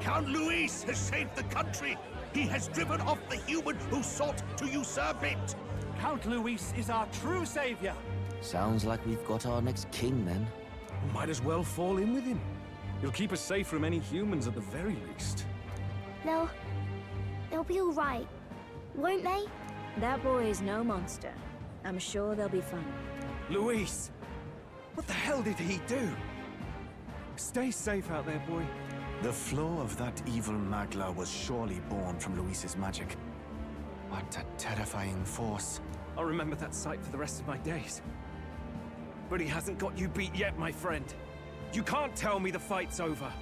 Count Luis has saved the country. He has driven off the human who sought to usurp it. Count Luis is our true savior. Sounds like we've got our next king, then. Might as well fall in with him. He'll keep us safe from any humans at the very least. They'll be all right, won't they? That boy is no monster. I'm sure they'll be fine. Luis! What the hell did he do? Stay safe out there, boy. The flow of that evil Magla was surely born from Luis's magic. What a terrifying force. I'll remember that sight for the rest of my days. But he hasn't got you beat yet, my friend. You can't tell me the fight's over.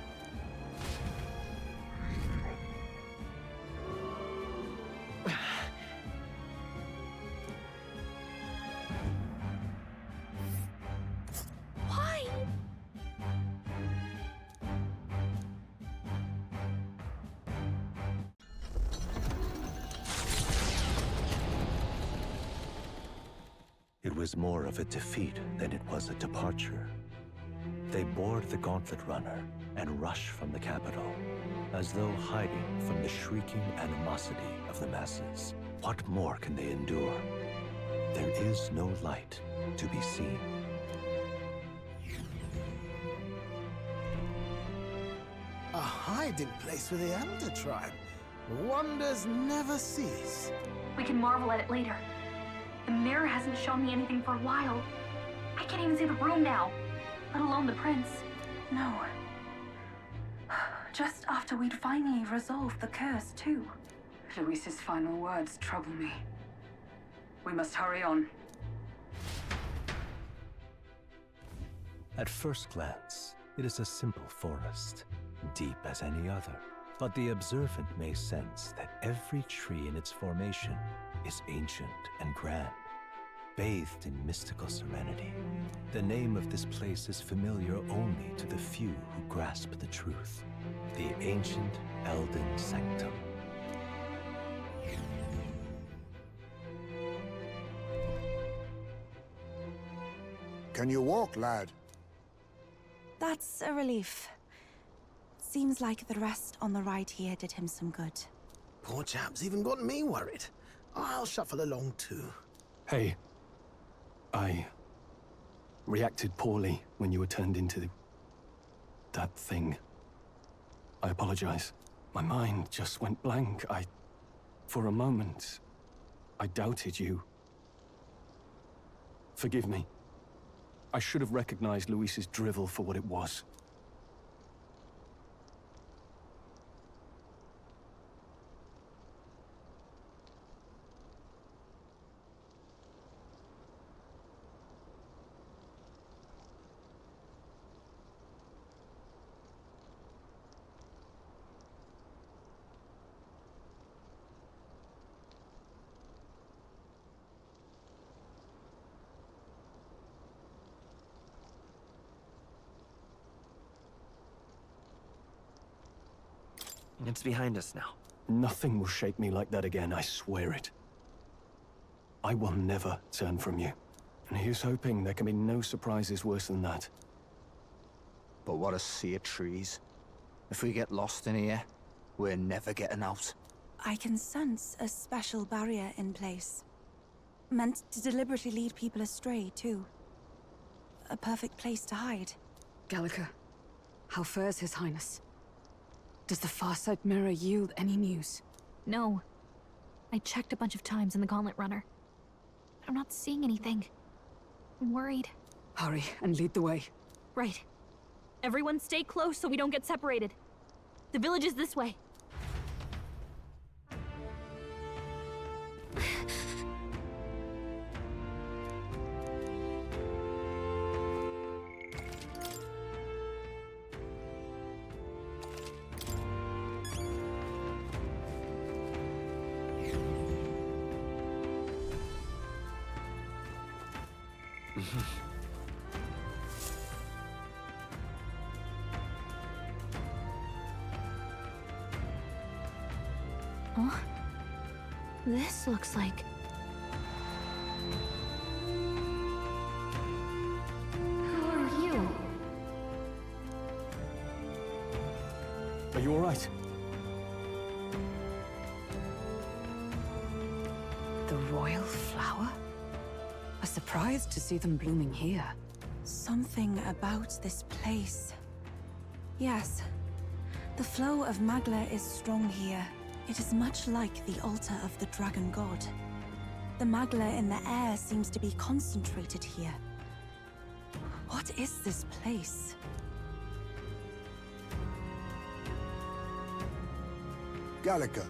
Why? It was more of a defeat than it was a departure. They board the gauntlet runner and rush from the capital, as though hiding from the shrieking animosity of the masses. What more can they endure? There is no light to be seen. A hiding place for the Elder Tribe. Wonders never cease. We can marvel at it later. The mirror hasn't shown me anything for a while. I can't even see the room now, let alone the prince. No. Just after we'd finally resolved the curse, too. Luis's final words trouble me. We must hurry on. At first glance, it is a simple forest, deep as any other. But the observant may sense that every tree in its formation is ancient and grand, bathed in mystical serenity. The name of this place is familiar only to the few who grasp the truth. The ancient Elden Sanctum. Can you walk, lad? That's a relief. Seems like the rest on the right here did him some good. Poor chap's even got me worried. I'll shuffle along too. Hey, I reacted poorly when you were turned into that thing. I apologize. My mind just went blank. For a moment, I doubted you. Forgive me. I should have recognized Luis's drivel for what it was. It's behind us now. Nothing will shake me like that again, I swear it. I will never turn from you. And here's hoping there can be no surprises worse than that. But what a sea of trees. If we get lost in here, we're never getting out. I can sense a special barrier in place. Meant to deliberately lead people astray, too. A perfect place to hide. Gallica, how fares His Highness? Does the Farsight mirror yield any news? No. I checked a bunch of times in the Gauntlet Runner. I'm not seeing anything. I'm worried. Hurry and lead the way. Right. Everyone stay close so we don't get separated. The village is this way. Huh? This looks like... Who are you? Are you all right? The royal flower? A surprise to see them blooming here. Something about this place. Yes. The flow of Magla is strong here. It is much like the altar of the dragon god. The Magla in the air seems to be concentrated here. What is this place? Gallica,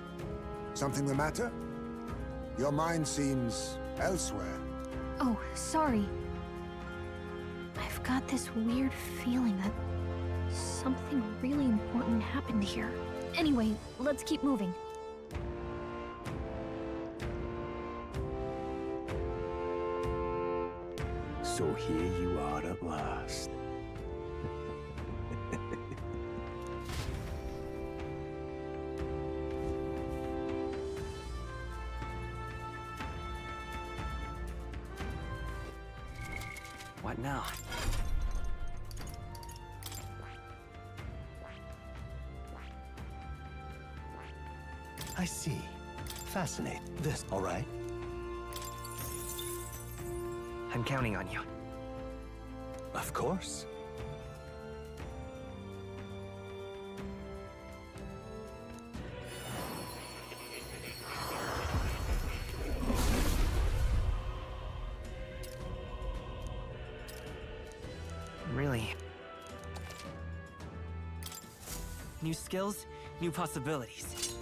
something the matter? Your mind seems elsewhere. Oh, sorry. I've got this weird feeling that something really important happened here. Anyway, let's keep moving. So here you are at last. What now? I see. Fascinating. This, all right? I'm counting on you. Of course. Really. New skills, new possibilities.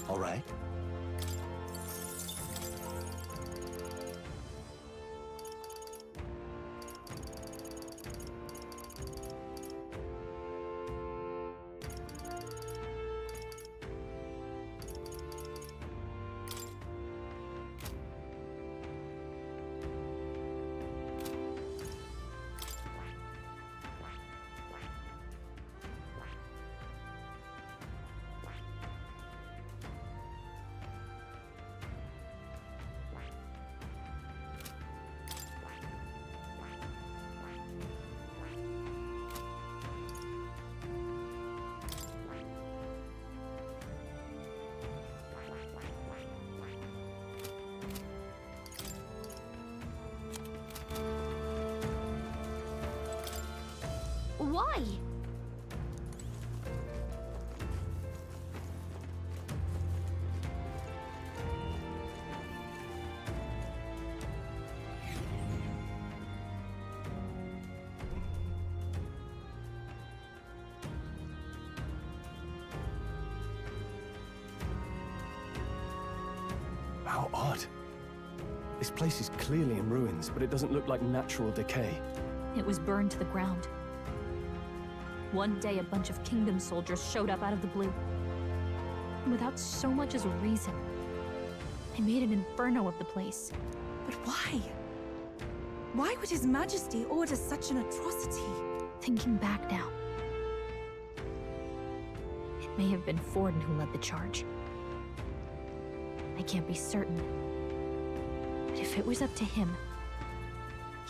All right. Why? How odd. This place is clearly in ruins, but it doesn't look like natural decay. It was burned to the ground. One day, a bunch of kingdom soldiers showed up out of the blue. Without so much as a reason. They made an inferno of the place. But why? Why would His Majesty order such an atrocity? Thinking back now, it may have been Forden who led the charge. I can't be certain. But if it was up to him,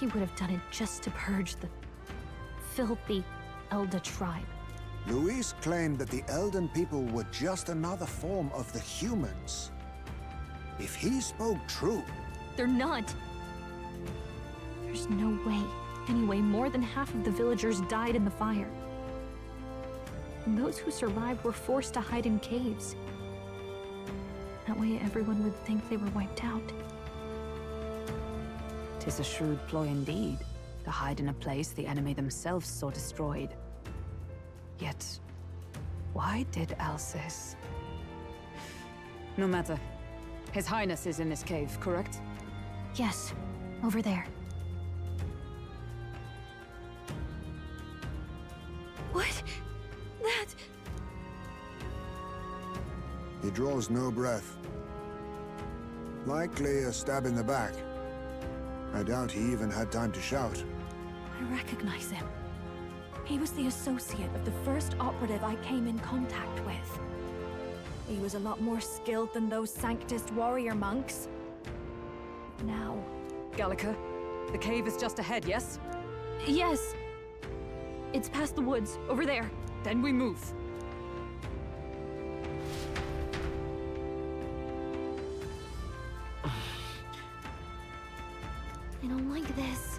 He would have done it just to purge the filthy Elda tribe. Luis claimed that the Elden people were just another form of the humans. If he spoke true... They're not. There's no way. Anyway, more than half of the villagers died in the fire. And those who survived were forced to hide in caves. That way everyone would think they were wiped out. 'Tis a shrewd ploy indeed, to hide in a place the enemy themselves saw destroyed. Yet, why did Alcis? No matter. His Highness is in this cave, correct? Yes, over there. What? That... He draws no breath. Likely a stab in the back. I doubt he even had time to shout. I recognize him. He was the associate of the first operative I came in contact with. He was a lot more skilled than those Sanctist warrior monks. Now... Gallica, the cave is just ahead, yes? Yes. It's past the woods, over there. Then we move. I don't like this.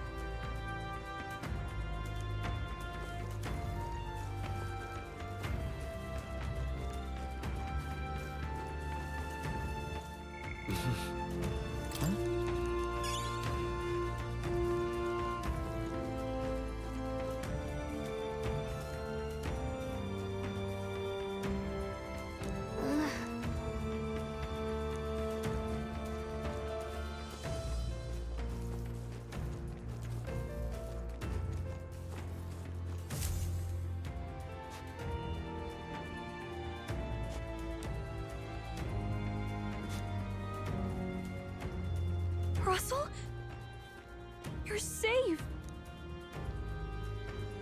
Russell? You're safe!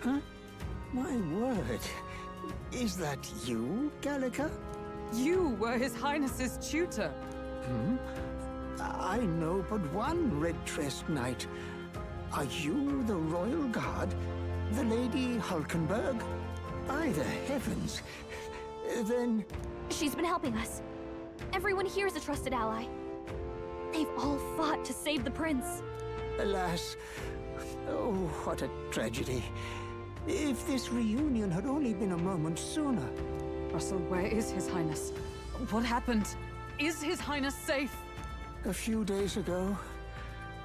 Huh? My word. Is that you, Gallica? You were His Highness's tutor. Hmm? I know but one red-dressed knight. Are you the Royal Guard? The Lady Hulkenberg? By the heavens. Then... She's been helping us. Everyone here is a trusted ally. They've all fought to save the prince. Alas. Oh, what a tragedy. If this reunion had only been a moment sooner. Russell, where is His Highness? What happened? Is His Highness safe? A few days ago,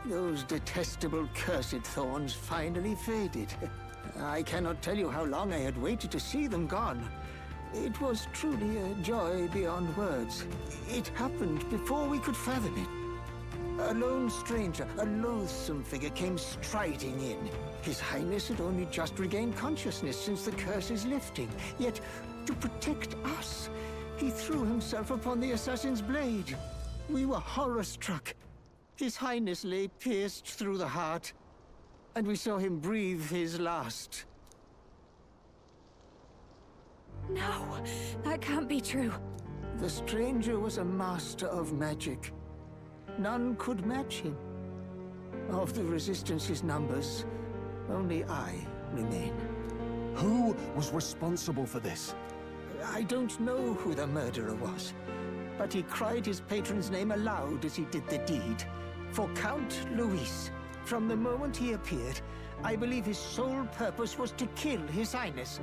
those detestable cursed thorns finally faded. I cannot tell you how long I had waited to see them gone. It was truly a joy beyond words. It happened before we could fathom it. A lone stranger, a loathsome figure, came striding in. His Highness had only just regained consciousness since the curse's lifting. Yet, to protect us, he threw himself upon the assassin's blade. We were horror-struck. His Highness lay pierced through the heart, and we saw him breathe his last. No, that can't be true. The stranger was a master of magic. None could match him. Of the Resistance's numbers, only I remain. Who was responsible for this? I don't know who the murderer was, but he cried his patron's name aloud as he did the deed. For Count Luis, from the moment he appeared, I believe his sole purpose was to kill His Highness.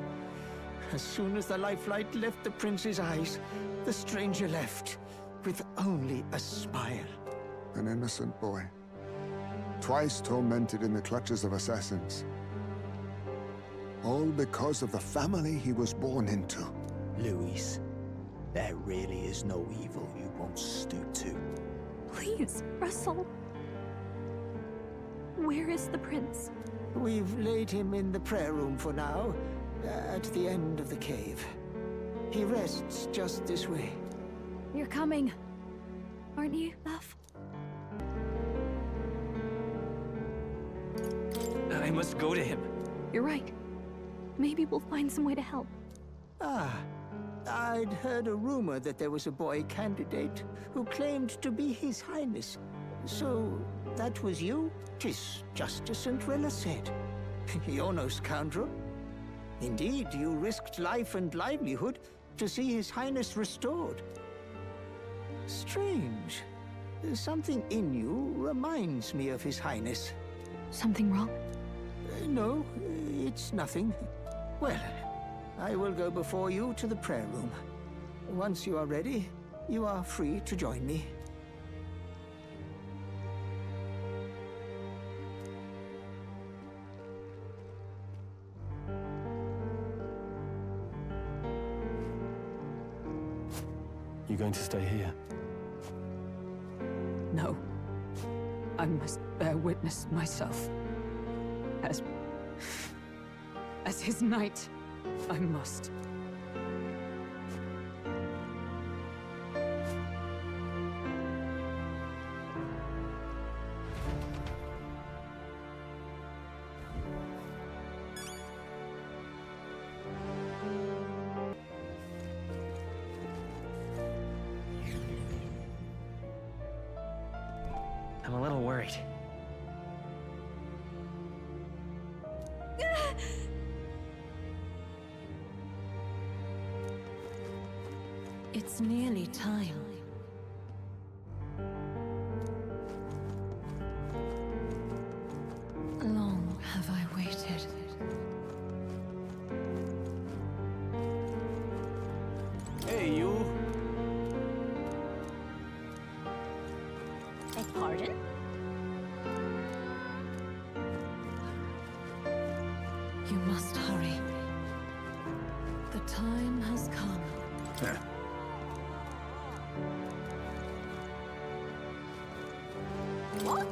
As soon as the lifelight left the prince's eyes, the stranger left, with only a smile. An innocent boy. Twice tormented in the clutches of assassins. All because of the family he was born into. Luis, there really is no evil you won't stoop to. Please, Russell. Where is the prince? We've laid him in the prayer room for now, at the end of the cave. He rests just this way. You're coming, aren't you, love? I must go to him. You're right. Maybe we'll find some way to help. Ah, I'd heard a rumor that there was a boy candidate who claimed to be His Highness. So, That was you? 'Tis just as St. Rilla said. You're no scoundrel. Indeed, you risked life and livelihood to see His Highness restored. Strange. Something in you reminds me of His Highness. Something wrong? No, it's nothing. Well, I will go before you to the prayer room. Once you are ready, you are free to join me. You going to stay here? No. I must bear witness myself. As his knight, I must. I'm a little worried. It's nearly time. Long have I waited. Hey, you. Beg pardon? You must hurry. The time has come. What?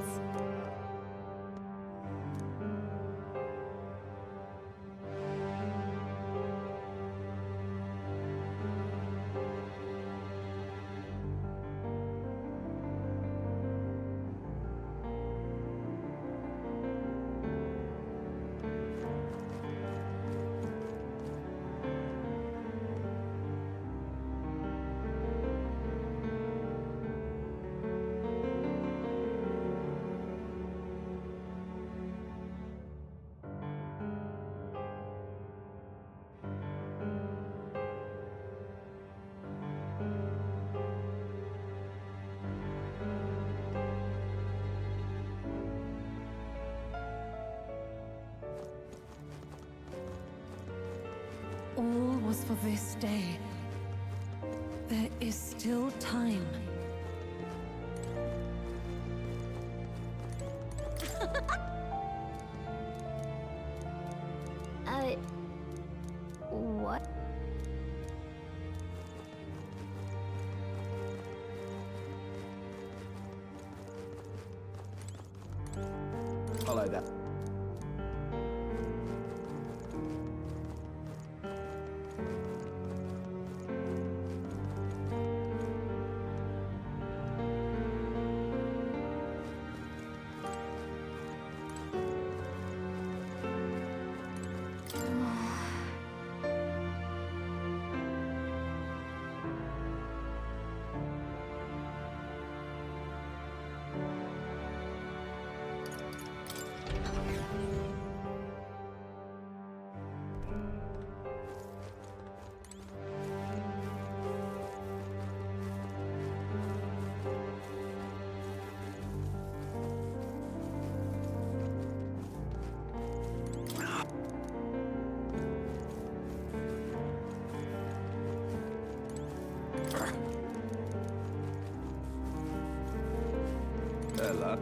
All was for this day. There is still time. What? Follow that. Ella.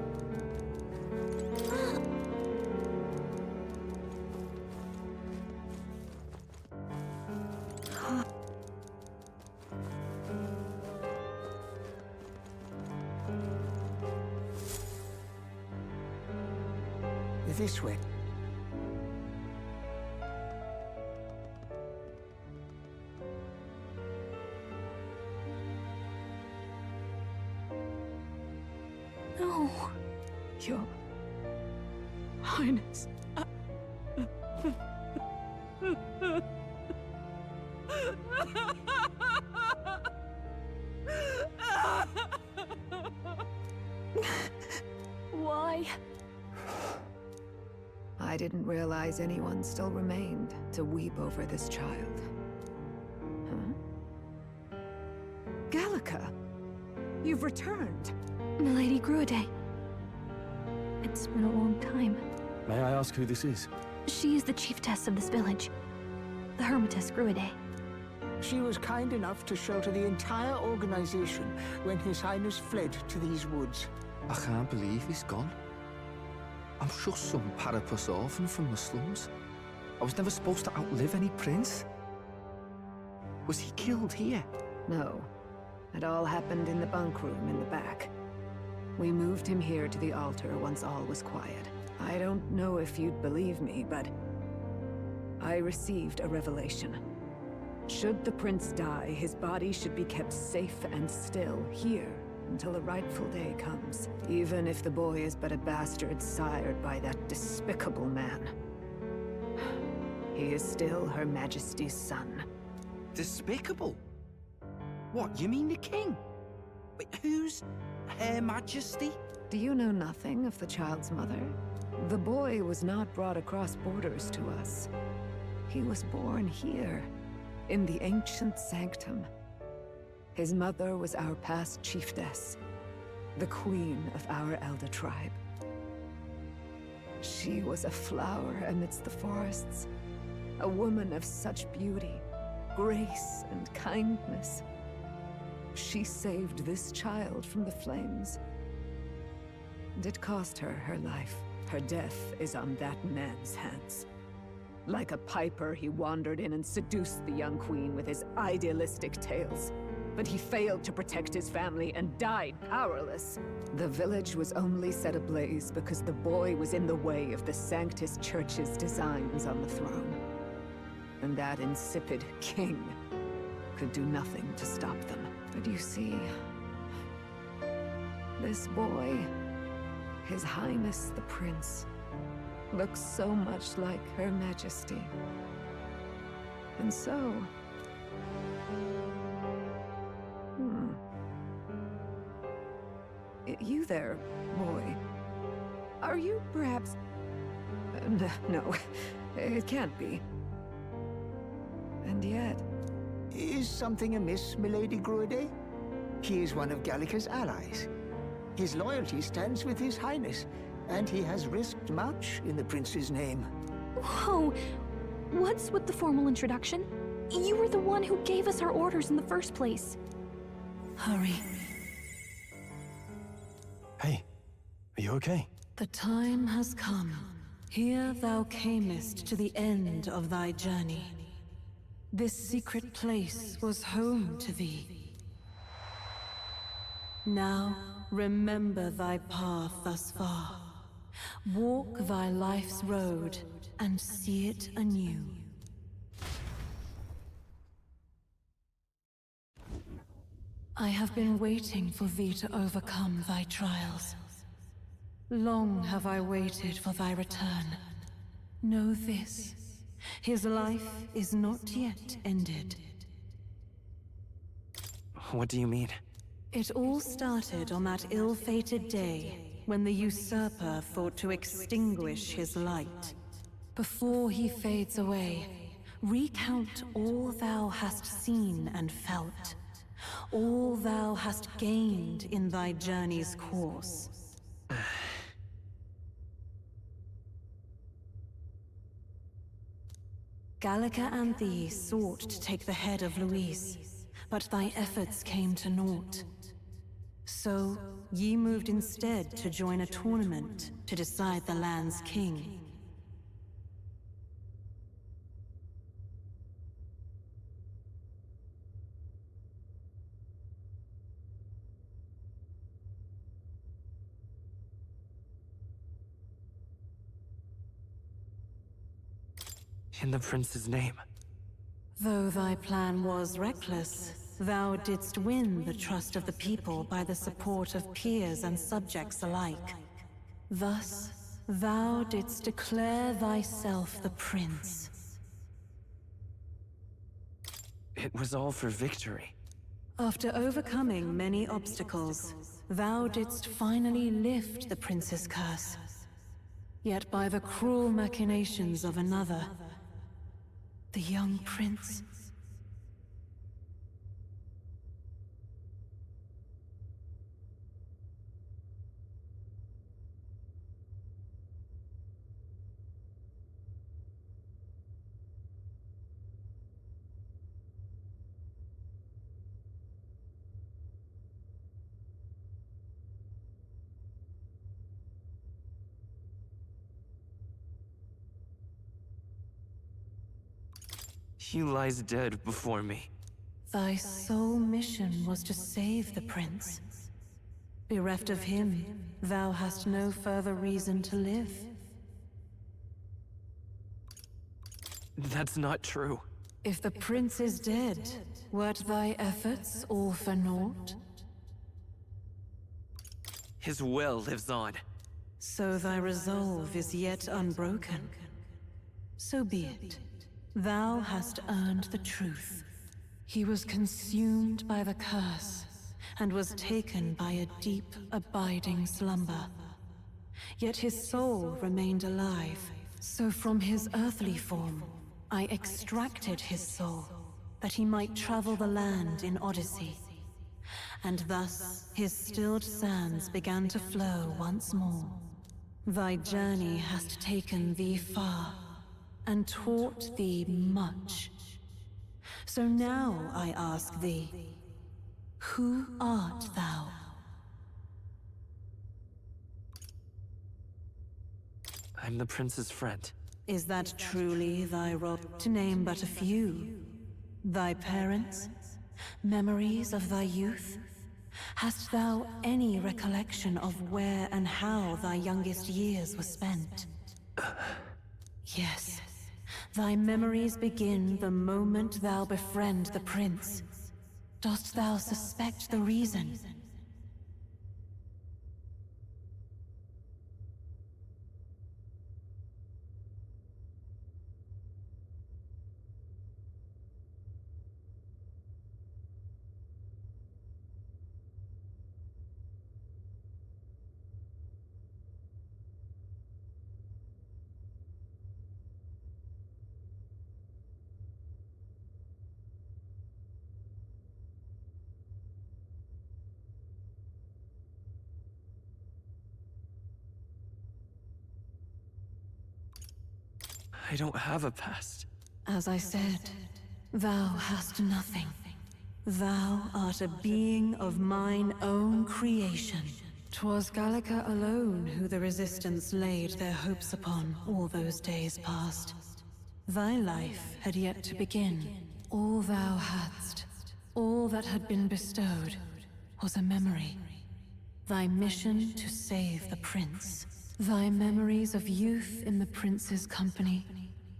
This way. No, Your Highness. Why? I didn't realize anyone still remained to weep over this child. Huh? Gallica! You've returned! Milady Gruide. It's been a long time. May I ask who this is? She is the chiefess of this village. The Hermitess Gruide. She was kind enough to shelter the entire organization when His Highness fled to these woods. I can't believe he's gone. I'm just some parapus orphan from the slums. I was never supposed to outlive any prince. Was he killed here? No. It all happened in the bunk room in the back. We moved him here to the altar once all was quiet. I don't know if you'd believe me, but I received a revelation. Should the prince die, his body should be kept safe and still here until the rightful day comes, even if the boy is but a bastard sired by that despicable man. He is still Her Majesty's son. Despicable? What, you mean the king? Wait, who's Her Majesty? Do you know nothing of the child's mother? The boy was not brought across borders to us. He was born here, in the ancient sanctum. His mother was our past chiefess, the queen of our elder tribe. She was a flower amidst the forests, a woman of such beauty, grace, and kindness. She saved this child from the flames. And it cost her her life. Her death is on that man's hands. Like a piper, he wandered in and seduced the young queen with his idealistic tales. But he failed to protect his family and died powerless. The village was only set ablaze because the boy was in the way of the Sanctus Church's designs on the throne. And that insipid king could do nothing to stop them. But you see, this boy, His Highness the Prince, looks so much like Her Majesty. And so... You there, boy. Are you perhaps... no, it can't be. And yet... Is something amiss, Milady Gruide? He is one of Gallica's allies. His loyalty stands with His Highness, and he has risked much in the prince's name. Whoa! What's with the formal introduction? You were the one who gave us our orders in the first place. Hurry. Hey, are you okay? The time has come. Here thou camest to the end of thy journey. This secret place was home to thee. Now, remember thy path thus far. Walk thy life's road and see it anew. I have been waiting for thee to overcome thy trials. Long have I waited for thy return. Know this, his life is not yet ended. What do you mean? It all started on that ill-fated day when the usurper thought to extinguish his light. Before he fades away, recount all thou hast seen and felt. All thou hast gained in thy journey's course. Gallica and thee sought to take the head of Louise, but thy efforts came to naught. So, ye moved instead to join a tournament to decide the land's king. In the prince's name. Though thy plan was reckless, thou didst win the trust of the people by the support of peers and subjects alike. Thus, thou didst declare thyself the prince. It was all for victory. After overcoming many obstacles, thou didst finally lift the prince's curse. Yet by the cruel machinations of another, the young prince. He lies dead before me. Thy sole mission was to save the prince. Bereft of him, thou hast no further reason to live. That's not true. If the prince is dead, wert thy efforts all for naught? His will lives on. So thy resolve is yet unbroken. So be it. Thou hast earned the truth. He was consumed by the curse, and was taken by a deep, abiding slumber. Yet his soul remained alive, so from his earthly form, I extracted his soul, that he might travel the land in Odyssey. And thus his stilled sands began to flow once more. Thy journey hast taken thee far, and taught thee much. So now I ask thee, who art thou? I'm the prince's friend. Is that truly thy role? To name but a few. Thy parents? Memories of thy youth? Hast thou any recollection of where and how thy youngest years were spent? Yes. Thy memories begin the moment thou befriend the prince. Dost thou suspect the reason? I don't have a past. As I said, thou hast nothing. Thou art a being of mine own creation. 'Twas Gallica alone who the Resistance laid their hopes upon all those days past. Thy life had yet to begin. All thou hadst, all that had been bestowed, was a memory. Thy mission to save the prince. Thy memories of youth in the prince's company,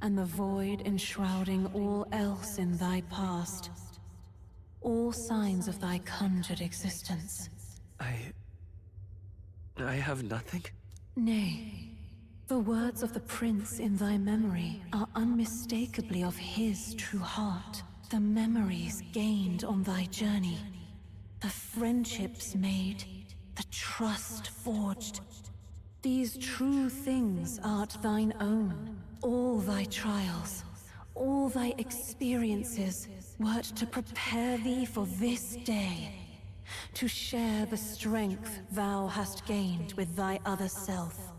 and the void enshrouding all else in thy past. All signs of thy conjured existence. I have nothing? Nay, the words of the prince in thy memory are unmistakably of his true heart. The memories gained on thy journey, the friendships made, the trust forged. These true things art thine own. All thy trials, all thy experiences, wert to prepare thee for this day, to share the strength thou hast gained with thy other self.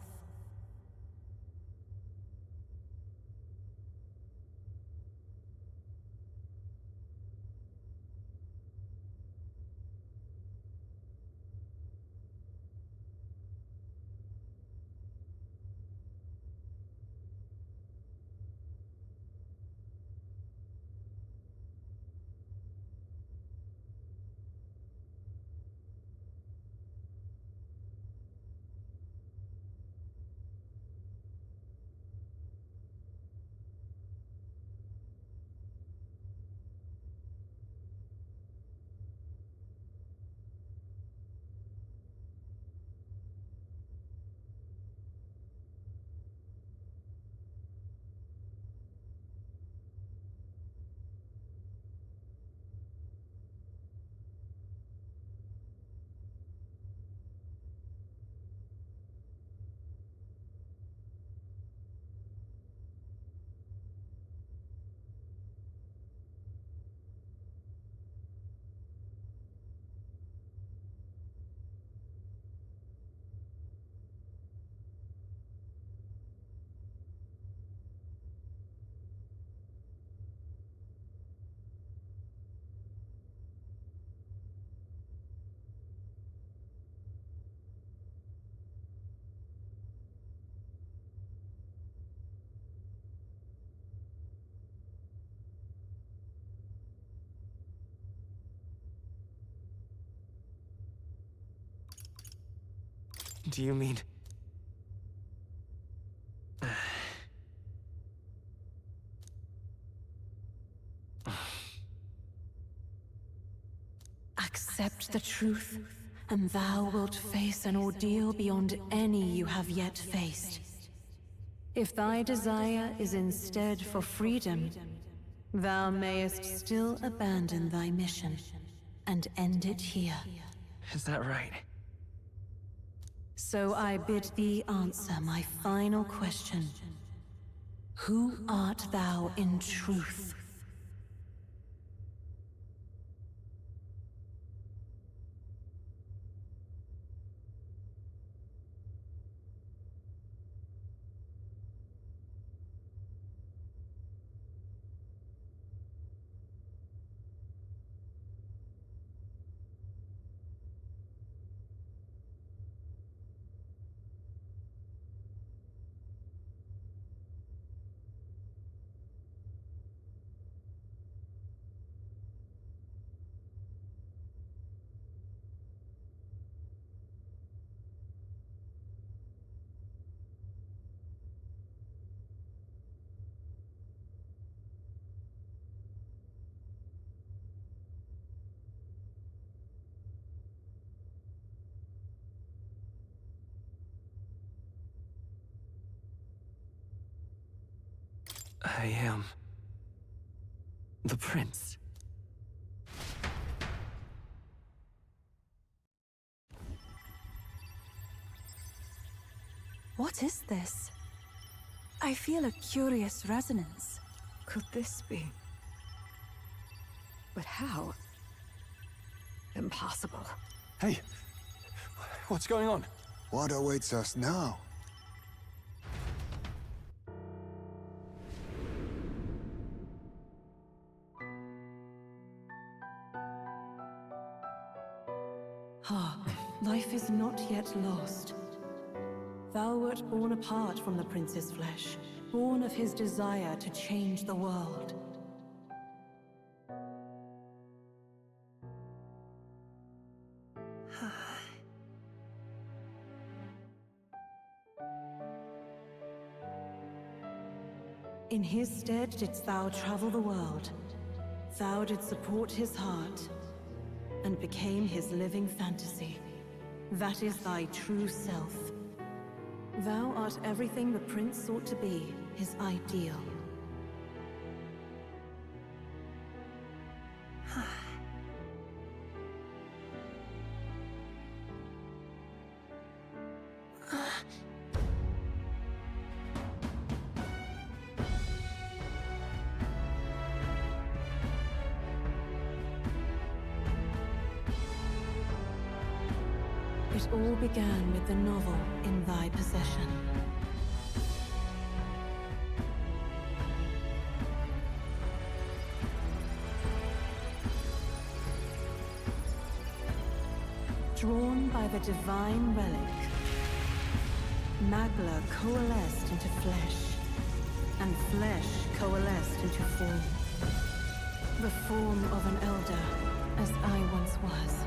Do you mean... Accept the truth, and thou wilt face an ordeal beyond any you have yet faced. If thy desire is instead for freedom, thou mayest still abandon thy mission and end it here. Is that right? So I bid thee answer my final question. Who art thou in truth? I am... the prince. What is this? I feel a curious resonance. Could this be? But how? Impossible. Hey! What's going on? What awaits us now? Ah, life is not yet lost. Thou wert born apart from the prince's flesh, born of his desire to change the world. In his stead didst thou travel the world. Thou didst support his heart, and became his living fantasy. That is thy true self. Thou art everything the prince sought to be, his ideal. It all began with the novel in thy possession. Drawn by the divine relic, Magla coalesced into flesh, and flesh coalesced into form. The form of an elder, as I once was.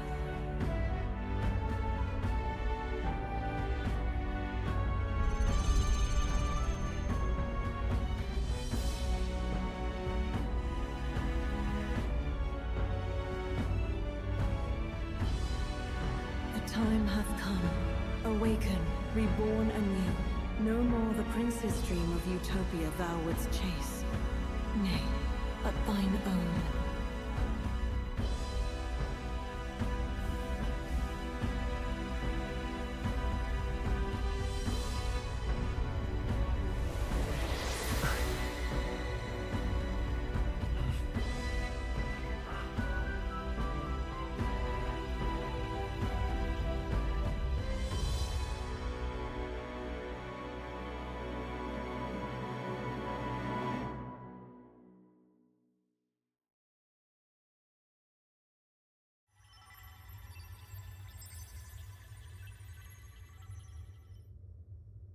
Time hath come. Awaken, reborn anew. No more the prince's dream of utopia thou wouldst chase. Nay, but thine own.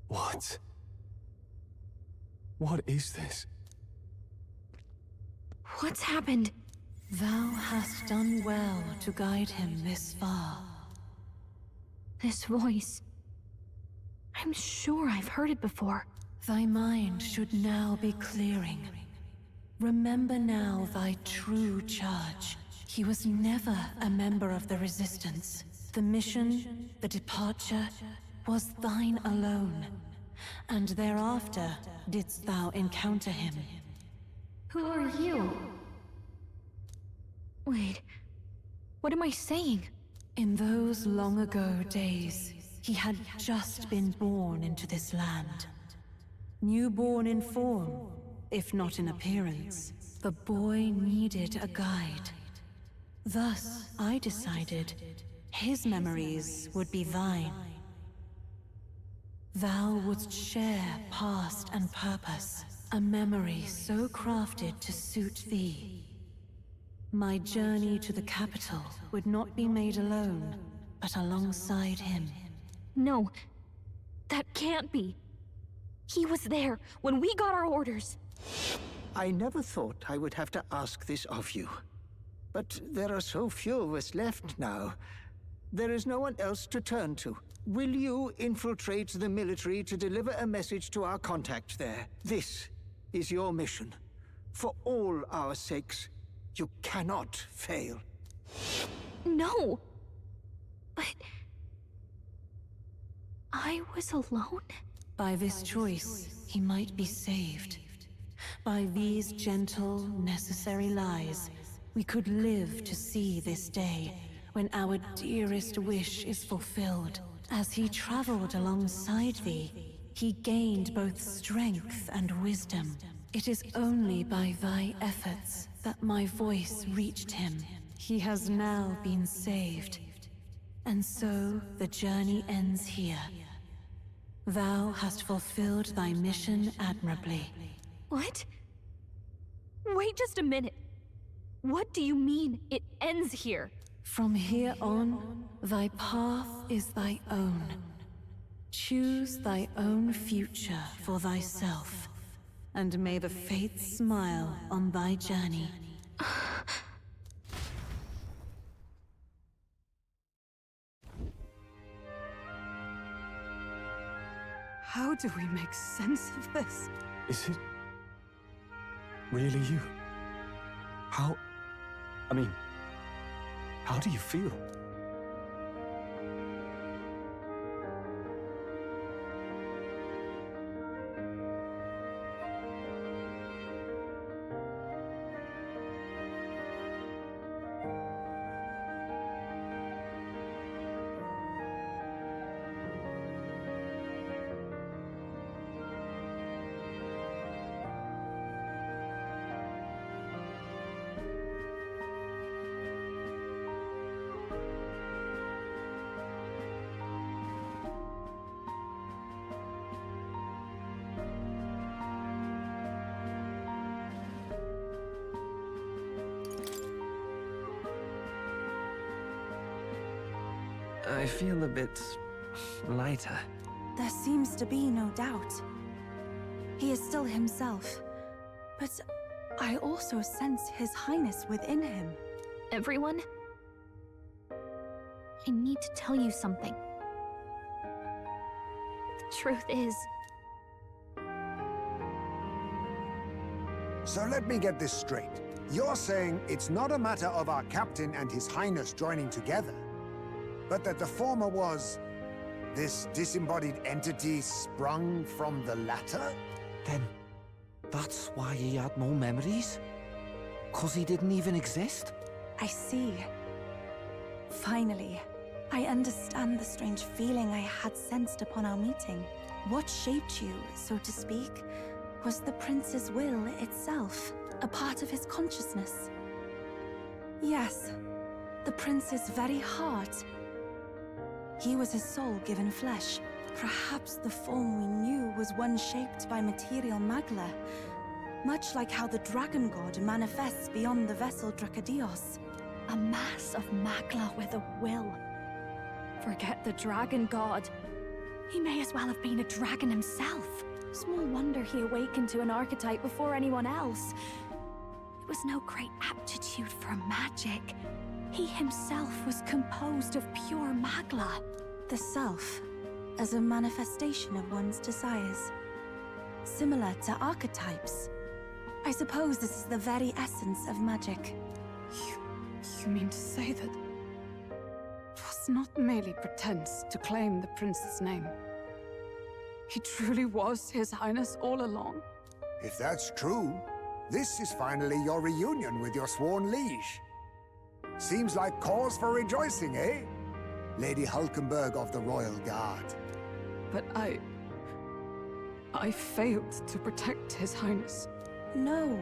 What? What is this? What's happened? Thou hast done well to guide him this far. This voice. I'm sure I've heard it before. Thy mind should now be clearing. Remember now thy true charge. He was never a member of the Resistance. The mission, the departure, was thine alone. And thereafter didst thou encounter him. Who are you? Wait, what am I saying? In those long ago days, he had just been born into this land. Newborn in form, if not in appearance, the boy needed a guide. Thus, I decided his memories would be thine. Thou wouldst share past and purpose, a memory so crafted to suit thee. My journey to the capital would not be made alone, but alongside him. No, that can't be. He was there when we got our orders. I never thought I would have to ask this of you. But there are so few of us left now. There is no one else to turn to. Will you infiltrate the military to deliver a message to our contact there? This is your mission. For all our sakes, you cannot fail. No! But... I was alone? By this choice, he might be saved. By these gentle, necessary lies, we could live to see this day, when our dearest wish is fulfilled. As he traveled alongside thee, he gained both strength and wisdom. It is only by thy efforts that my voice reached him. He has now been saved. And so the journey ends here. Thou hast fulfilled thy mission admirably. What? Wait just a minute. What do you mean, it ends here? From here on, thy path is thy own. Choose thy own future for thyself, and may the fates smile on thy journey. How do we make sense of this? Is it really you? How do you feel? I feel a bit lighter. There seems to be no doubt. He is still himself, but I also sense His Highness within him. Everyone? I need to tell you something. The truth is... So let me get this straight. You're saying it's not a matter of our captain and His Highness joining together, but that the former was this disembodied entity sprung from the latter? Then that's why he had no memories? 'Cause he didn't even exist? I see. Finally, I understand the strange feeling I had sensed upon our meeting. What shaped you, so to speak, was the prince's will itself, a part of his consciousness. Yes, the prince's very heart. He was his soul given flesh. Perhaps the form we knew was one shaped by material magla, much like how the dragon god manifests beyond the vessel Drakadios. A mass of magla with a will. Forget the dragon god. He may as well have been a dragon himself. Small wonder he awakened to an archetype before anyone else. It was no great aptitude for magic. He himself was composed of pure magla. The self, as a manifestation of one's desires. Similar to archetypes. I suppose this is the very essence of magic. You mean to say that it was not merely pretense to claim the prince's name? He truly was His Highness all along? If that's true, this is finally your reunion with your sworn liege. Seems like cause for rejoicing, eh? Lady Hulkenberg of the Royal Guard. But I failed to protect His Highness. No.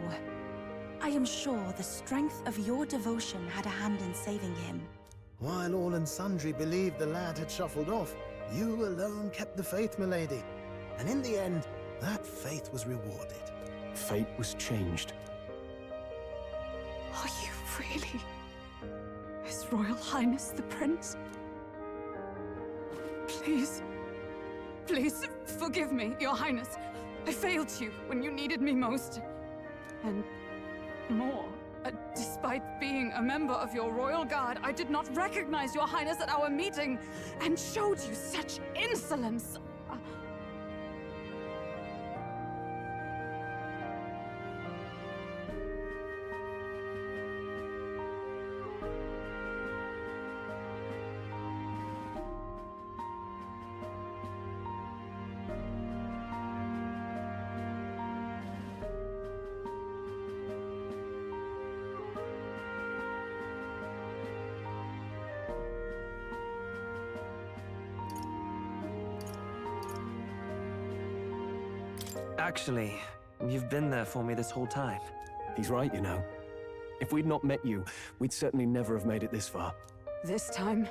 I am sure the strength of your devotion had a hand in saving him. While all and sundry believed the lad had shuffled off, you alone kept the faith, milady. And in the end, that faith was rewarded. Fate was changed. Are you really His Royal Highness the Prince? Please, please forgive me, Your Highness. I failed you when you needed me most. And more, despite being a member of your Royal Guard, I did not recognize Your Highness at our meeting and showed you such insolence. Actually, you've been there for me this whole time. He's right, you know. If we'd not met you, we'd certainly never have made it this far. This time,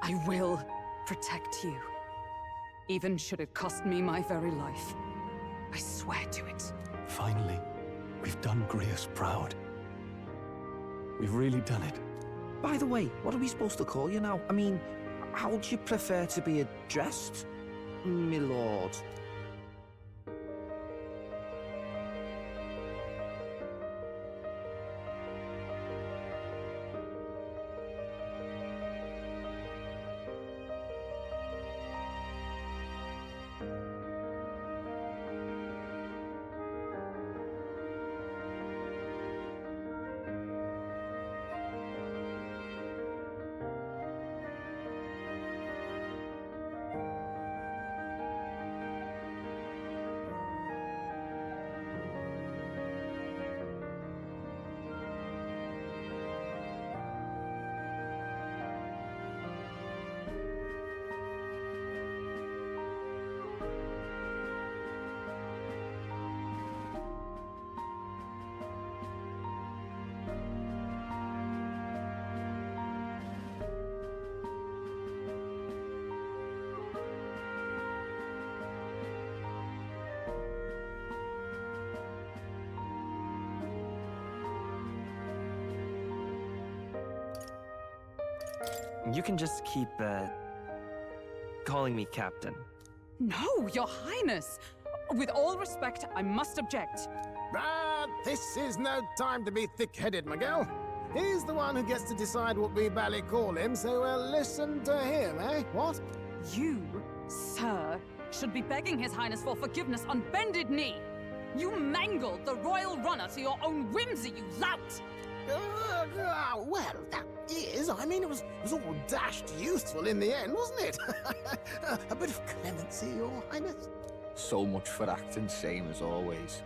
I will protect you. Even should it cost me my very life. I swear to it. Finally, we've done Grius proud. We've really done it. By the way, what are we supposed to call you now? I mean, how would you prefer to be addressed, my lord? You can just keep, calling me Captain. No, Your Highness! With all respect, I must object. But this is no time to be thick-headed, Miguel. He's the one who gets to decide what we bally call him, so we'll listen to him, eh? What? You, sir, should be begging His Highness for forgiveness on bended knee. You mangled the royal runner to your own whimsy, you lout! Well, that is, I mean, it was all dashed useful in the end, wasn't it? A bit of clemency, Your Highness. So much for acting same as always.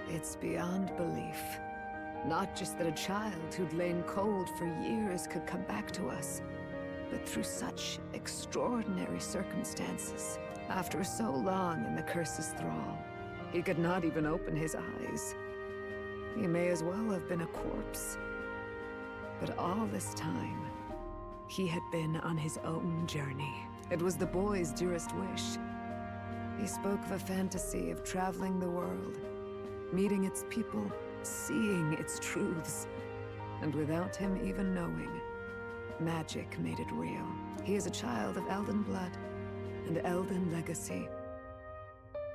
It's beyond belief. Not just that a child who'd lain cold for years could come back to us, but through such extraordinary circumstances. After so long in the curse's thrall, he could not even open his eyes. He may as well have been a corpse. But all this time, he had been on his own journey. It was the boy's dearest wish. He spoke of a fantasy of traveling the world, meeting its people, seeing its truths. And without him even knowing, magic made it real. He is a child of Elden blood, and elven legacy.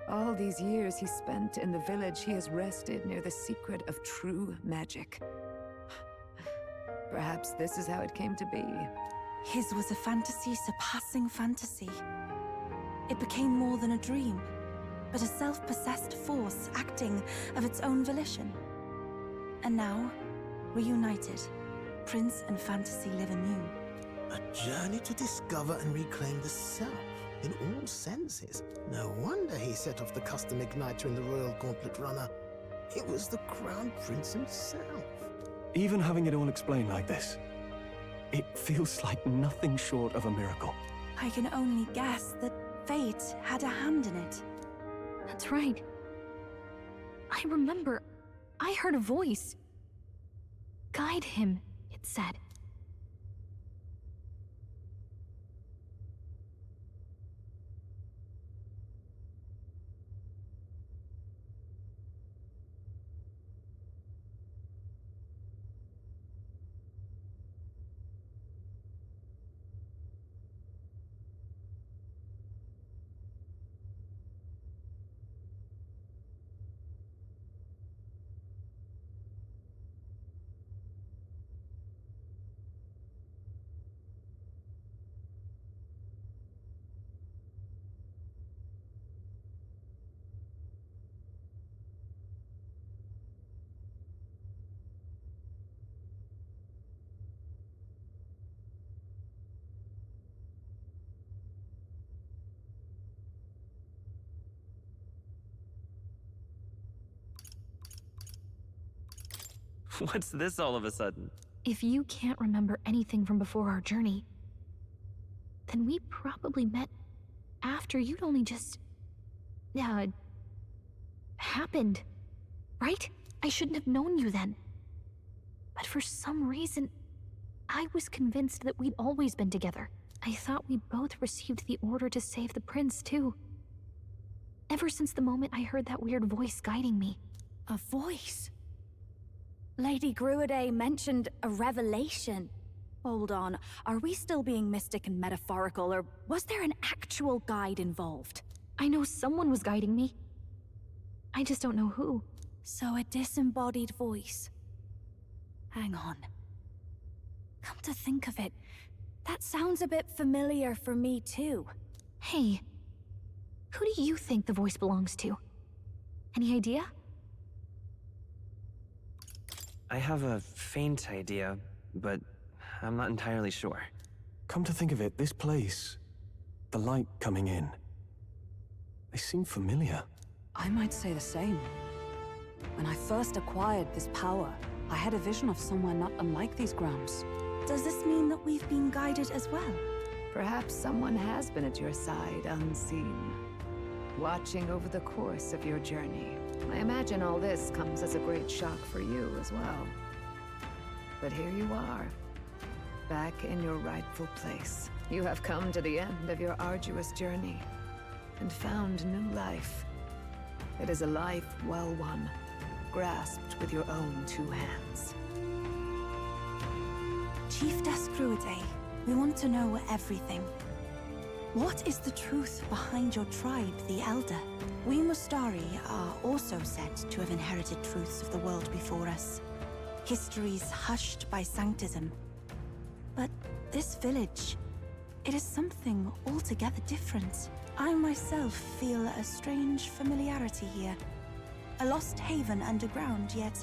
All these years he spent in the village, he has rested near the secret of true magic. Perhaps this is how it came to be. His was a fantasy surpassing fantasy. It became more than a dream, but a self-possessed force acting of its own volition. And now, reunited, Prince and fantasy live anew. A journey to discover and reclaim the self, in all senses. No wonder he set off the custom igniter in the Royal Gauntlet Runner. It was the Crown Prince himself. Even having it all explained like this, it feels like nothing short of a miracle. I can only guess that fate had a hand in it. That's right. I remember, I heard a voice. Guide him, it said. What's this all of a sudden? If you can't remember anything from before our journey, then we probably met after you'd only just... happened, right? I shouldn't have known you then. But for some reason, I was convinced that we'd always been together. I thought we both received the order to save the prince, too. Ever since the moment I heard that weird voice guiding me. A voice? Lady Gruiday mentioned a revelation. Hold on, are we still being mystic and metaphorical, or was there an actual guide involved? I know someone was guiding me. I just don't know who. So a disembodied voice. Hang on. Come to think of it, that sounds a bit familiar for me too. Hey, who do you think the voice belongs to? Any idea? I have a faint idea, but I'm not entirely sure. Come to think of it, this place, the light coming in, they seem familiar. I might say the same. When I first acquired this power, I had a vision of somewhere not unlike these grounds. Does this mean that we've been guided as well? Perhaps someone has been at your side unseen, watching over the course of your journey. I imagine all this comes as a great shock for you as well. But here you are, back in your rightful place. You have come to the end of your arduous journey and found new life. It is a life well won, grasped with your own two hands. Chiefess Gruiday, we want to know everything. What is the truth behind your tribe, the Elder? We Mustari are also said to have inherited truths of the world before us. Histories hushed by sanctism. But this village, it is something altogether different. I myself feel a strange familiarity here. A lost haven underground, yet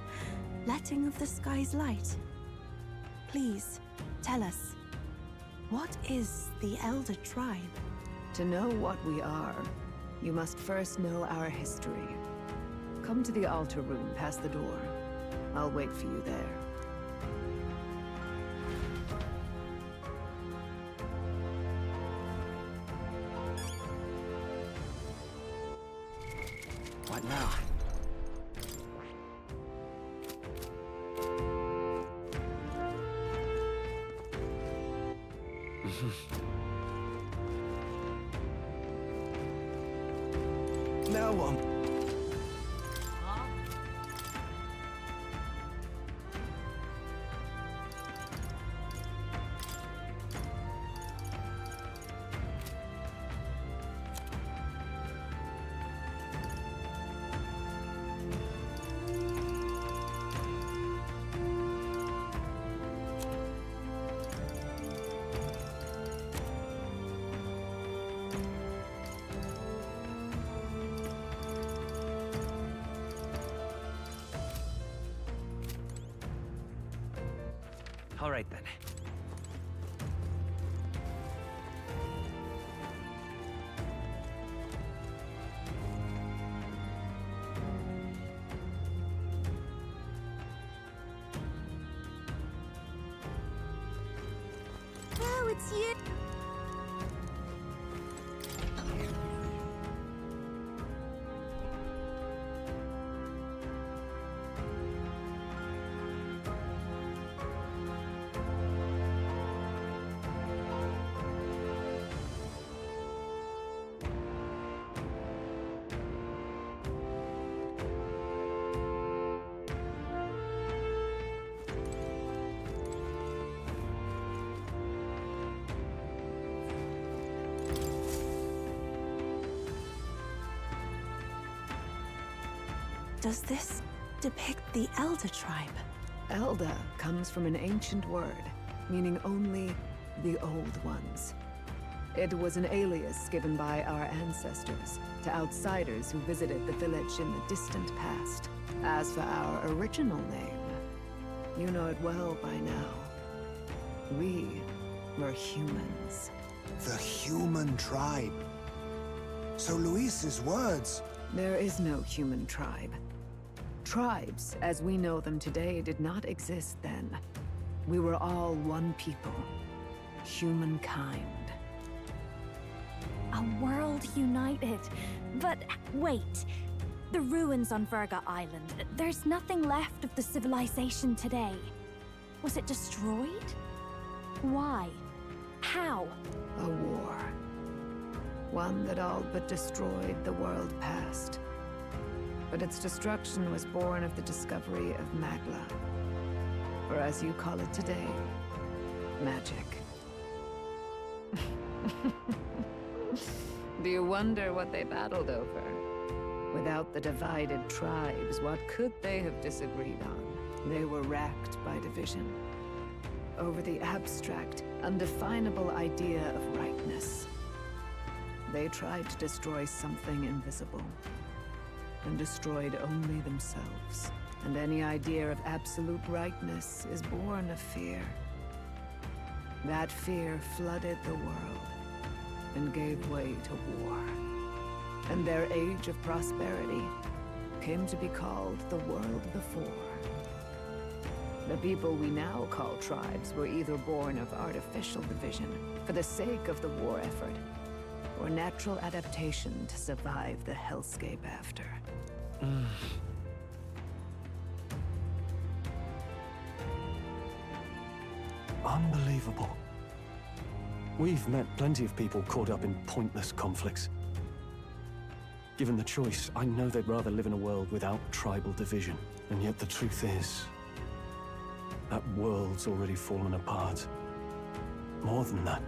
letting of the sky's light. Please, tell us, what is the Elder Tribe? To know what we are, you must first know our history. Come to the altar room past the door. I'll wait for you there. What now? Now what? All right then. Oh, it's you. Does this depict the Elder tribe? Elder comes from an ancient word, meaning only the Old Ones. It was an alias given by our ancestors to outsiders who visited the village in the distant past. As for our original name, you know it well by now. We were humans. The human tribe. So Luis's words... There is no human tribe. Tribes, as we know them today, did not exist then. We were all one people. Humankind. A world united. But wait. The ruins on Virga Island. There's nothing left of the civilization today. Was it destroyed? Why? How? A war. One that all but destroyed the world past. But its destruction was born of the discovery of Magla. Or as you call it today, magic. Do you wonder what they battled over? Without the divided tribes, what could they have disagreed on? They were racked by division. Over the abstract, undefinable idea of rightness. They tried to destroy something invisible, and destroyed only themselves. And any idea of absolute rightness is born of fear. That fear flooded the world, and gave way to war. And their age of prosperity came to be called the world before. The people we now call tribes were either born of artificial division, for the sake of the war effort, or natural adaptation to survive the hellscape after. Unbelievable. We've met plenty of people caught up in pointless conflicts. Given the choice, I know they'd rather live in a world without tribal division. And yet the truth is, that world's already fallen apart. More than that,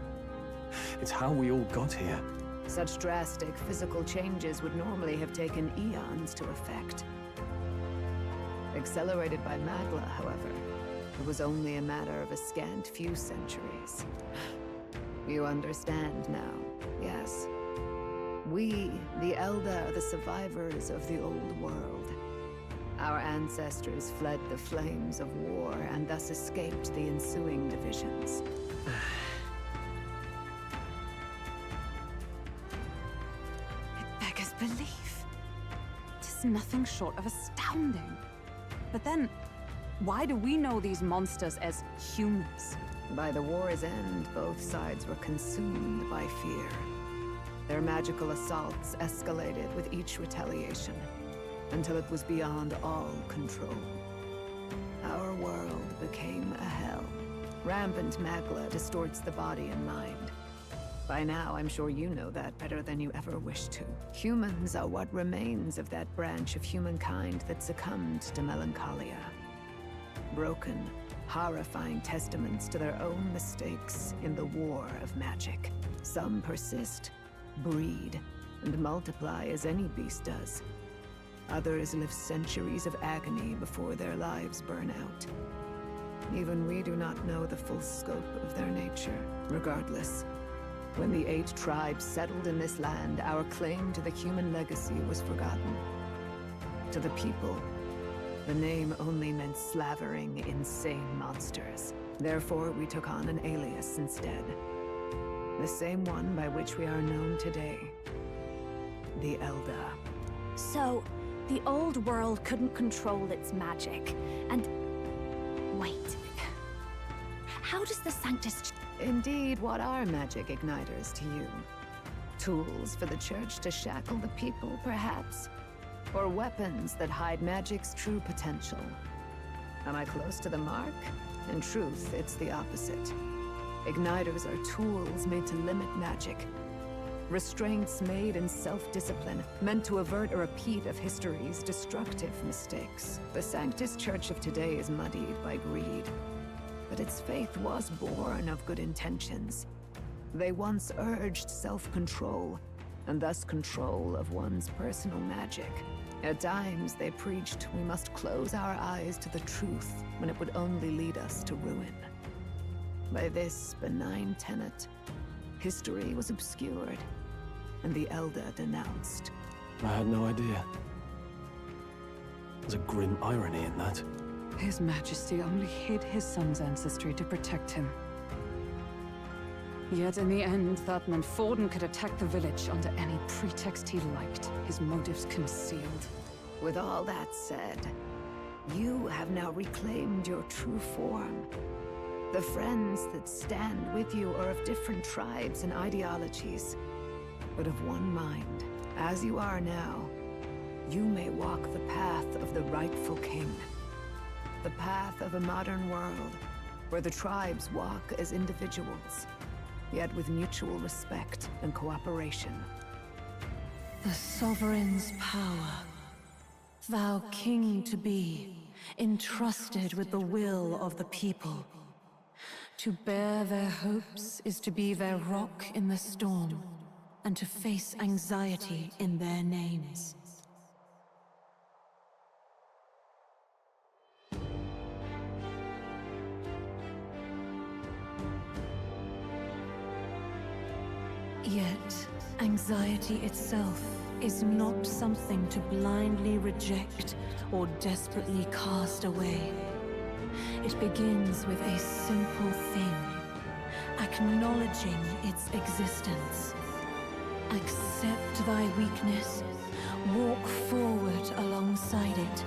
it's how we all got here. Such drastic physical changes would normally have taken eons to effect. Accelerated by Magla, however, it was only a matter of a scant few centuries. You understand now, yes? We, the Elder, are the survivors of the old world. Our ancestors fled the flames of war and thus escaped the ensuing divisions. It beggars belief. It is nothing short of astounding. But then, why do we know these monsters as humans? By the war's end, both sides were consumed by fear. Their magical assaults escalated with each retaliation, until it was beyond all control. Our world became a hell. Rampant Magla distorts the body and mind. By now, I'm sure you know that better than you ever wished to. Humans are what remains of that branch of humankind that succumbed to melancholia. Broken, horrifying testaments to their own mistakes in the war of magic. Some persist, breed, and multiply as any beast does. Others live centuries of agony before their lives burn out. Even we do not know the full scope of their nature. Regardless, when the 8 tribes settled in this land, our claim to the human legacy was forgotten. To the people, The name only meant slavering, insane monsters. Therefore, we took on an alias instead. The same one by which we are known today. The Elder. So, the old world couldn't control its magic, and... Wait. How does the Sanctus... Indeed, what are magic igniters to you? Tools for the Church to shackle the people, perhaps? Or weapons that hide magic's true potential? Am I close to the mark? In truth, it's the opposite. Igniters are tools made to limit magic. Restraints made in self-discipline, meant to avert a repeat of history's destructive mistakes. The Sanctus Church of today is muddied by greed. But its faith was born of good intentions. They once urged self-control, and thus control of one's personal magic. At times, they preached we must close our eyes to the truth when it would only lead us to ruin. By this benign tenet, history was obscured, and the Elder denounced. I had no idea. There's a grim irony in that. His Majesty only hid his son's ancestry to protect him. Yet in the end, that meant Forden could attack the village under any pretext he liked, his motives concealed. With all that said, you have now reclaimed your true form. The friends that stand with you are of different tribes and ideologies, but of one mind. As you are now, you may walk the path of the rightful king. The path of a modern world, where the tribes walk as individuals, yet with mutual respect and cooperation. The Sovereign's power. Thou king to be, entrusted with the will of the people. To bear their hopes is to be their rock in the storm, and to face anxiety in their names. Yet, anxiety itself is not something to blindly reject or desperately cast away. It begins with a simple thing, acknowledging its existence. Accept thy weakness, walk forward alongside it,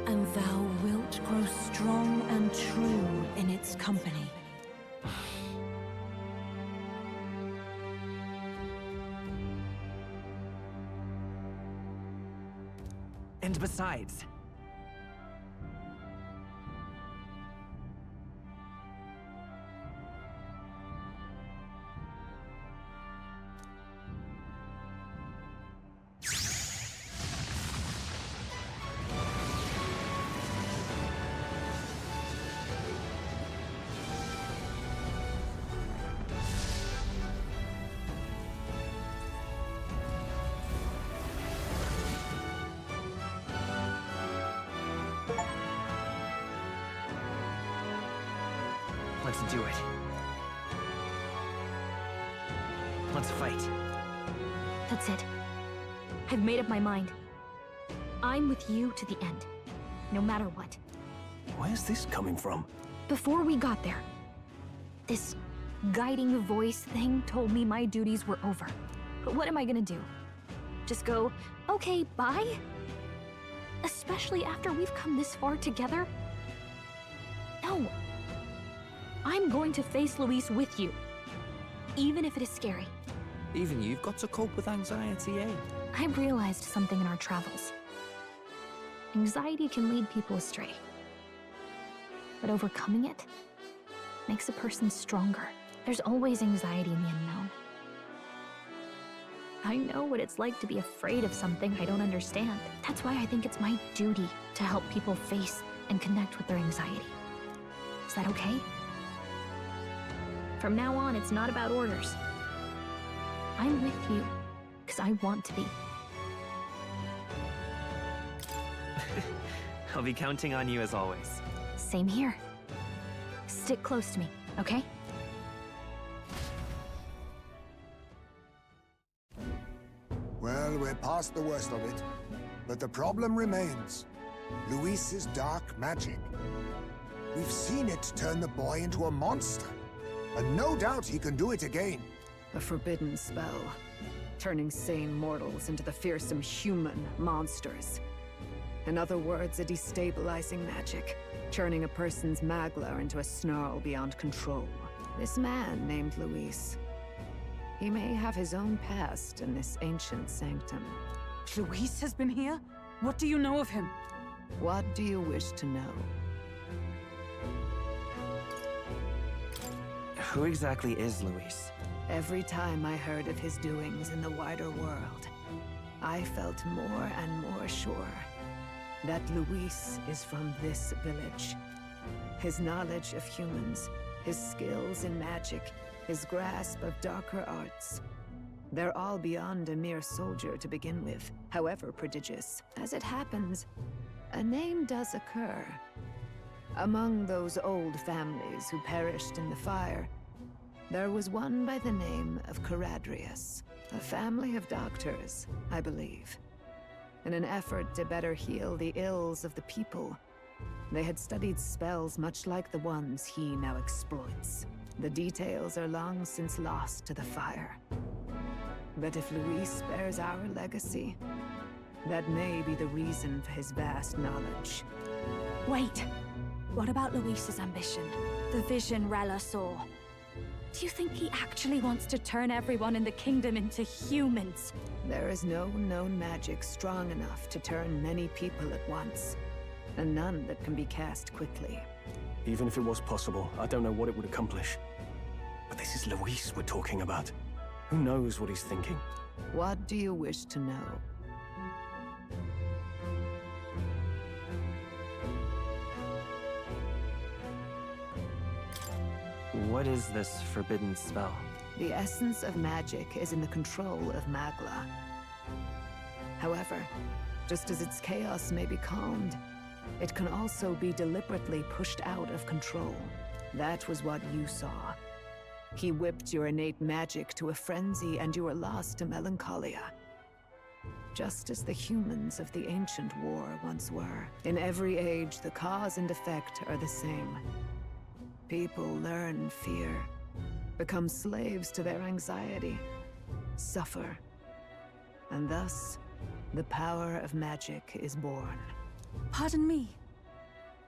and thou wilt grow strong and true in its company. And besides, let's do it. Let's fight. That's it. I've made up my mind. I'm with you to the end, no matter what. Where's this coming from? Before we got there, this guiding voice thing told me my duties were over. But what am I gonna do? Just go, okay, bye? Especially after we've come this far together? No. I'm going to face Luis with you, even if it is scary. Even you've got to cope with anxiety, eh? I realized something in our travels. Anxiety can lead people astray. But overcoming it makes a person stronger. There's always anxiety in the unknown. I know what it's like to be afraid of something I don't understand. That's why I think it's my duty to help people face and connect with their anxiety. Is that okay? From now on, it's not about orders. I'm with you, because I want to be. I'll be counting on you as always. Same here. Stick close to me, okay? Well, we're past the worst of it, but the problem remains. Luis's dark magic. We've seen it turn the boy into a monster. And no doubt he can do it again. A forbidden spell, turning sane mortals into the fearsome human monsters. In other words, a destabilizing magic, turning a person's magla into a snarl beyond control. This man named Luis, he may have his own past in this ancient sanctum. Luis has been here? What do you know of him? What do you wish to know? Who exactly is Luis? Every time I heard of his doings in the wider world, I felt more and more sure that Luis is from this village. His knowledge of humans, his skills in magic, his grasp of darker arts. They're all beyond a mere soldier to begin with, however prodigious. As it happens, a name does occur. Among those old families who perished in the fire, there was one by the name of Caradrius, a family of doctors, I believe. In an effort to better heal the ills of the people, they had studied spells much like the ones he now exploits. The details are long since lost to the fire. But if Luis bears our legacy, that may be the reason for his vast knowledge. Wait! What about Luis's ambition? The vision Rella saw? Do you think he actually wants to turn everyone in the kingdom into humans? There is no known magic strong enough to turn many people at once, and none that can be cast quickly. Even if it was possible, I don't know what it would accomplish. But this is Luis we're talking about. Who knows what he's thinking? What do you wish to know? What is this forbidden spell? The essence of magic is in the control of Magla. However, just as its chaos may be calmed, it can also be deliberately pushed out of control. That was what you saw. He whipped your innate magic to a frenzy and you were lost to melancholia. Just as the humans of the ancient war once were. In every age, the cause and effect are the same. People learn fear, become slaves to their anxiety, suffer, and thus, the power of magic is born. Pardon me.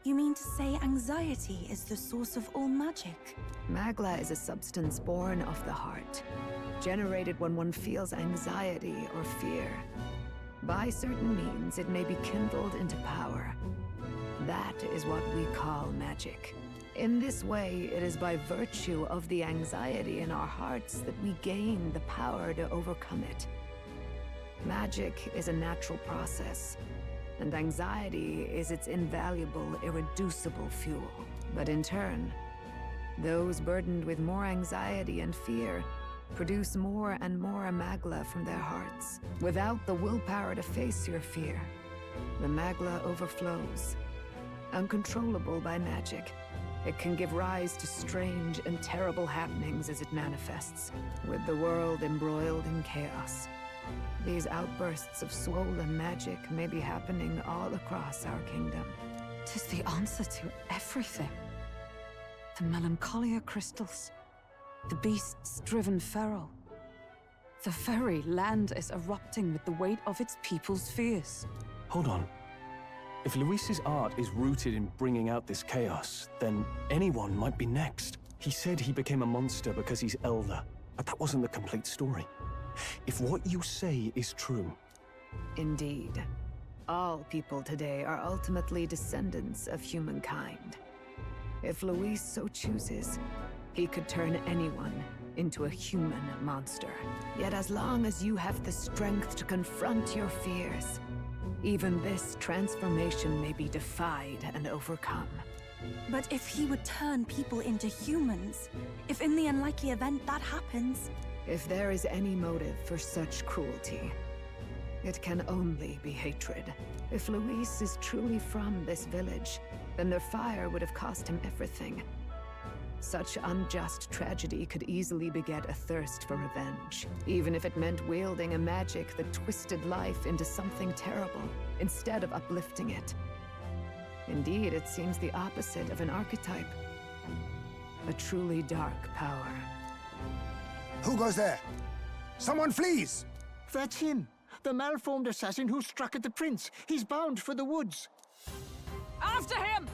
You mean to say anxiety is the source of all magic? Magla is a substance born of the heart, generated when one feels anxiety or fear. By certain means, it may be kindled into power. That is what we call magic. In this way, it is by virtue of the anxiety in our hearts that we gain the power to overcome it. Magic is a natural process, and anxiety is its invaluable, irreducible fuel. But in turn, those burdened with more anxiety and fear produce more and more Magla from their hearts. Without the willpower to face your fear, the Magla overflows. Uncontrollable by magic, it can give rise to strange and terrible happenings as it manifests, with the world embroiled in chaos. These outbursts of swollen magic may be happening all across our kingdom. 'Tis the answer to everything. The melancholia crystals, the beasts driven feral. The very land is erupting with the weight of its people's fears. Hold on. If Luis's art is rooted in bringing out this chaos, then anyone might be next. He said he became a monster because he's elder, but that wasn't the complete story. If what you say is true... Indeed. All people today are ultimately descendants of humankind. If Luis so chooses, he could turn anyone into a human monster. Yet as long as you have the strength to confront your fears, even this transformation may be defied and overcome. But if he would turn people into humans, if in the unlikely event that happens... If there is any motive for such cruelty, it can only be hatred. If Luis is truly from this village, then their fire would have cost him everything. Such unjust tragedy could easily beget a thirst for revenge, even if it meant wielding a magic that twisted life into something terrible, instead of uplifting it. Indeed, it seems the opposite of an archetype. A truly dark power. Who goes there? Someone flees! That's him. The malformed assassin who struck at the prince. He's bound for the woods. After him!